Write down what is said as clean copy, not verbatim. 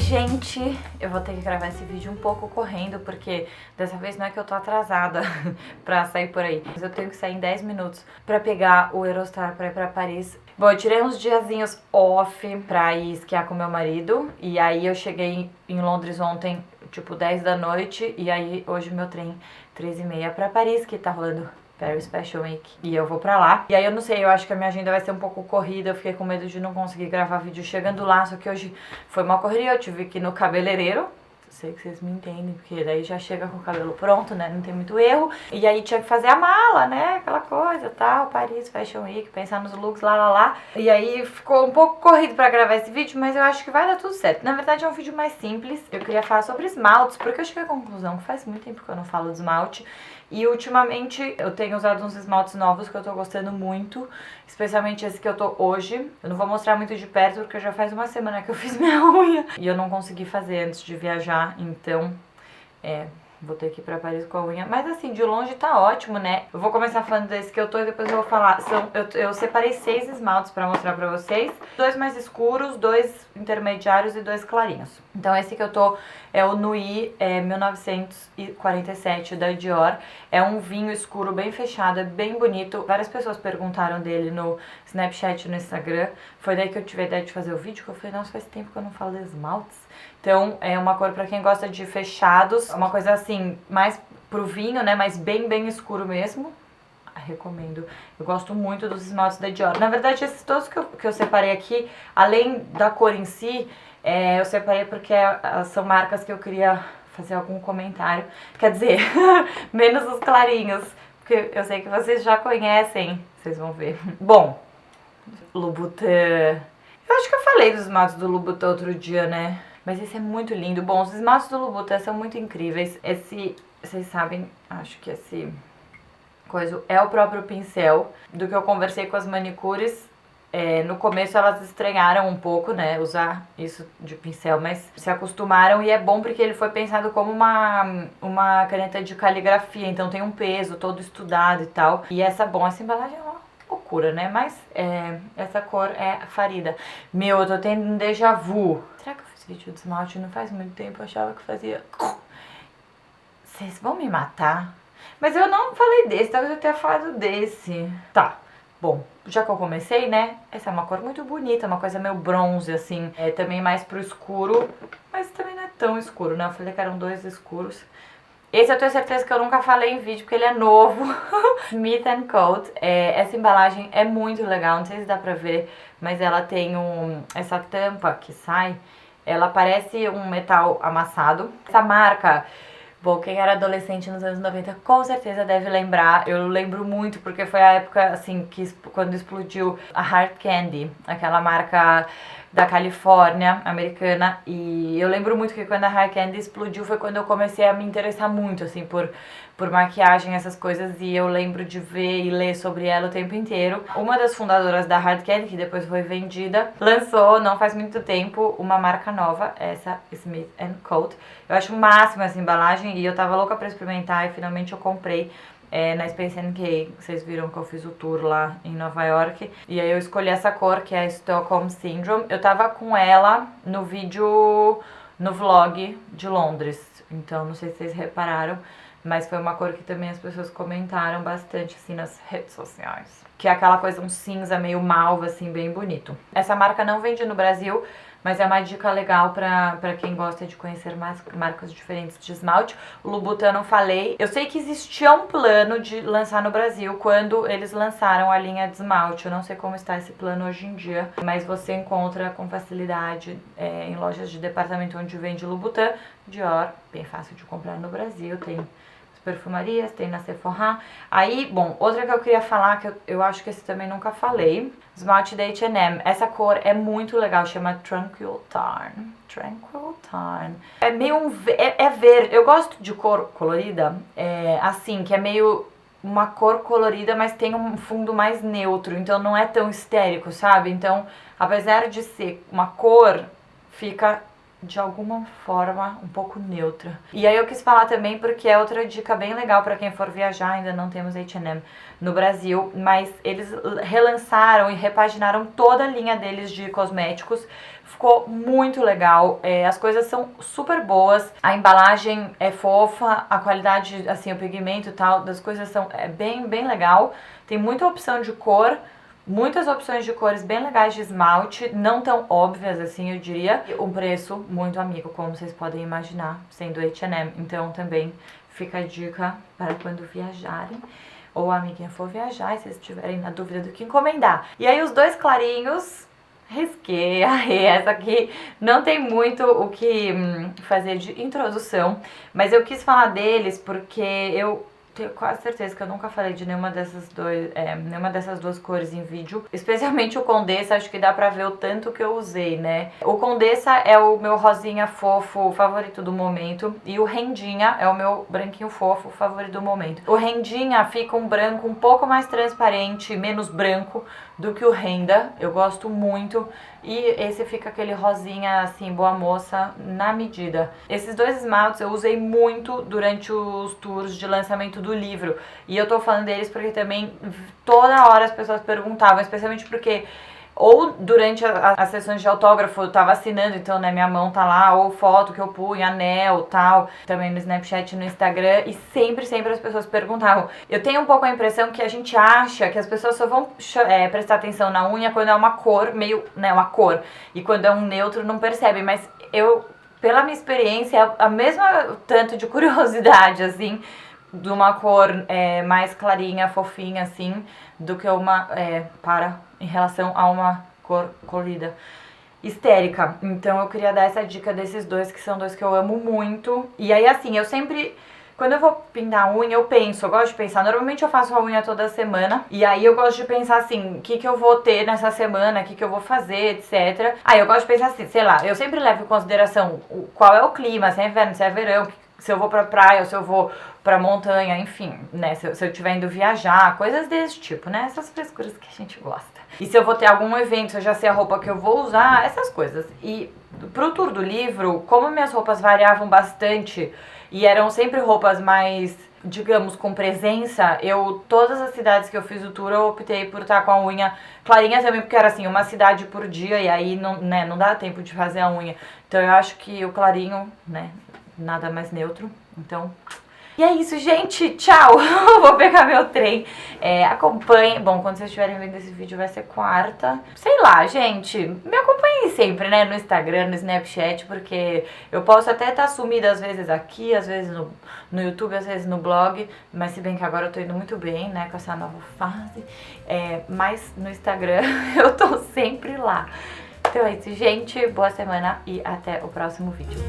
gente! Eu vou ter que gravar esse vídeo um pouco correndo, porque dessa vez não é que eu tô atrasada pra sair por aí, mas eu tenho que sair em 10 minutos pra pegar o Eurostar pra ir pra Paris. Bom, eu tirei uns diazinhos off pra ir esquiar com meu marido, e aí eu cheguei em Londres ontem, tipo 10 da noite, e aí hoje meu trem 3h30 pra Paris, que tá rolando Paris Fashion Week, e eu vou pra lá. E aí eu não sei, eu acho que a minha agenda vai ser um pouco corrida, eu fiquei com medo de não conseguir gravar vídeo chegando lá, só que hoje foi uma correria, eu tive que ir no cabeleireiro. Sei que vocês me entendem, porque daí já chega com o cabelo pronto, né, não tem muito erro. E aí tinha que fazer a mala, né, aquela coisa, tal, Paris Fashion Week, pensar nos looks, lá. E aí ficou um pouco corrido pra gravar esse vídeo, mas eu acho que vai dar tudo certo. Na verdade é um vídeo mais simples, eu queria falar sobre esmaltes, porque eu cheguei à conclusão que faz muito tempo que eu não falo de esmalte. E ultimamente eu tenho usado uns esmaltes novos que eu tô gostando muito, especialmente esse que eu tô hoje. Eu não vou mostrar muito de perto porque já faz uma semana que eu fiz minha unha e eu não consegui fazer antes de viajar, então vou ter que ir pra Paris com a unha. Mas assim, de longe tá ótimo, né? Eu vou começar falando desse que eu tô e depois eu vou falar. Eu separei 6 esmaltes pra mostrar pra vocês. 2 mais escuros, 2 intermediários e 2 clarinhos. Então esse que eu tô é o Nui 1947 da Dior. É um vinho escuro bem fechado, é bem bonito. Várias pessoas perguntaram dele no Snapchat e no Instagram. Foi daí que eu tive a ideia de fazer o vídeo, que eu falei, nossa, faz tempo que eu não falo de esmaltes. Então é uma cor pra quem gosta de fechados, uma coisa assim, mais pro vinho, né, mas bem escuro mesmo. Recomendo. Eu gosto muito dos esmaltes da Dior. Na verdade, esses todos que eu separei aqui, além da cor em si, eu separei porque são marcas que eu queria fazer algum comentário. Quer dizer, menos os clarinhos, porque eu sei que vocês já conhecem, vocês vão ver. Bom, Louboutin. Eu acho que eu falei dos esmaltes do Louboutin outro dia, né? Mas esse é muito lindo. Bom, os esmaltes do Louboutin são muito incríveis. Esse, vocês sabem, acho que esse coisa é o próprio pincel. Do que eu conversei com as manicures, no começo elas estranharam um pouco, né, usar isso de pincel, mas se acostumaram e é bom porque ele foi pensado como uma caneta de caligrafia, então tem um peso todo estudado e tal. E essa embalagem é uma loucura, né, mas essa cor é Farida. Meu, eu tô tendo um déjà vu. Será que eu fiz vídeo de esmalte? Não faz muito tempo, eu achava que fazia... Vocês vão me matar? Mas eu não falei desse, talvez eu tenha falado desse. Tá, bom, já que eu comecei, né? Essa é uma cor muito bonita, uma coisa meio bronze, assim. É também mais pro escuro, mas também não é tão escuro, né? Eu falei que eram 2 escuros. Esse eu tenho certeza que eu nunca falei em vídeo, porque ele é novo. Smith & Coat. Essa embalagem é muito legal, não sei se dá pra ver, mas ela tem essa tampa que sai. Ela parece um metal amassado. Essa marca... Bom, quem era adolescente nos anos 90 com certeza deve lembrar. Eu lembro muito porque foi a época, assim, quando explodiu a Hard Candy, aquela marca da Califórnia, americana. E eu lembro muito que quando a Hard Candy explodiu foi quando eu comecei a me interessar muito, assim, por maquiagem, essas coisas. E eu lembro de ver e ler sobre ela o tempo inteiro. Uma das fundadoras da Hard Candy, que depois foi vendida, lançou, não faz muito tempo, uma marca nova, essa Smith & Coat. Eu acho o máximo essa embalagem e eu tava louca pra experimentar e finalmente eu comprei na Space NK. Vocês viram que eu fiz o tour lá em Nova York. E aí eu escolhi essa cor, que é a Stockholm Syndrome. Eu tava com ela no vídeo, no vlog de Londres. Então não sei se vocês repararam, mas foi uma cor que também as pessoas comentaram bastante, assim, nas redes sociais. Que é aquela coisa, um cinza meio malva, assim, bem bonito. Essa marca não vende no Brasil, mas é uma dica legal pra quem gosta de conhecer marcas diferentes de esmalte. O Louboutin eu não falei. Eu sei que existia um plano de lançar no Brasil quando eles lançaram a linha de esmalte. Eu não sei como está esse plano hoje em dia, mas você encontra com facilidade em lojas de departamento onde vende Louboutin, Dior. Bem fácil de comprar no Brasil, tem perfumarias, tem na Sephora. Aí, bom, outra que eu queria falar, que eu acho que esse também nunca falei, esmalte da H&M. Essa cor é muito legal, chama Tranquil Tarn. Tranquil Tarn. É meio é verde. Eu gosto de cor colorida, assim, que é meio uma cor colorida, mas tem um fundo mais neutro, então não é tão histérico, sabe? Então, apesar de ser uma cor, fica de alguma forma um pouco neutra. E aí eu quis falar também porque é outra dica bem legal para quem for viajar. Ainda não temos H&M no Brasil, mas eles relançaram e repaginaram toda a linha deles de cosméticos. Ficou muito legal, as coisas são super boas, a embalagem é fofa, a qualidade, assim, o pigmento e tal das coisas são bem legal. Tem muita opção de cor, muitas opções de cores bem legais de esmalte, não tão óbvias assim, eu diria. Um preço muito amigo, como vocês podem imaginar, sendo H&M. Então também fica a dica para quando viajarem, ou a amiguinha for viajar, e vocês estiverem na dúvida do que encomendar. E aí os dois clarinhos, risquei, essa aqui não tem muito o que fazer de introdução, mas eu quis falar deles porque eu tenho quase certeza que eu nunca falei de nenhuma dessas duas cores em vídeo. Especialmente o Condessa, acho que dá pra ver o tanto que eu usei, né? O Condessa é o meu rosinha fofo favorito do momento. E o Rendinha é o meu branquinho fofo favorito do momento. O Rendinha fica um branco um pouco mais transparente, menos branco do que o Renda. Eu gosto muito. E esse fica aquele rosinha assim, boa moça, na medida. Esses dois esmaltes eu usei muito durante os tours de lançamento do livro. E eu tô falando deles porque também toda hora as pessoas perguntavam, especialmente porque ou durante as sessões de autógrafo eu tava assinando, então né, minha mão tá lá, ou foto que eu punho, anel, tal, também no Snapchat e no Instagram, e sempre as pessoas perguntavam. Eu tenho um pouco a impressão que a gente acha que as pessoas só vão prestar atenção na unha quando é uma cor, meio, né, uma cor, e quando é um neutro não percebe, mas eu, pela minha experiência, a mesma tanto de curiosidade, assim, de uma cor mais clarinha, fofinha, assim, do que uma, em relação a uma cor colorida histérica. Então eu queria dar essa dica desses dois, que são dois que eu amo muito. E aí assim, eu sempre, quando eu vou pintar a unha, eu gosto de pensar, normalmente eu faço a unha toda semana, e aí eu gosto de pensar assim, o que eu vou ter nessa semana, o que eu vou fazer, etc. Aí eu gosto de pensar assim, sei lá, eu sempre levo em consideração qual é o clima, se é inverno, se é verão, se eu vou pra praia ou se eu vou pra montanha, enfim, né, se eu estiver indo viajar, coisas desse tipo, né, essas frescuras que a gente gosta. E se eu vou ter algum evento, se eu já sei a roupa que eu vou usar, essas coisas. E pro tour do livro, como minhas roupas variavam bastante e eram sempre roupas mais, digamos, com presença, todas as cidades que eu fiz o tour, eu optei por estar com a unha clarinha também, porque era assim, uma cidade por dia, e aí não dá tempo de fazer a unha. Então eu acho que o clarinho, né, nada mais neutro, então... E é isso, gente, tchau! Vou pegar meu trem, acompanhem, bom, quando vocês estiverem vendo esse vídeo vai ser quarta, sei lá, gente, me acompanhem sempre, né, no Instagram, no Snapchat, porque eu posso até estar sumida às vezes aqui, às vezes no YouTube, às vezes no blog, mas se bem que agora eu tô indo muito bem, né, com essa nova fase, mas no Instagram eu tô sempre lá. Então é isso, gente, boa semana e até o próximo vídeo.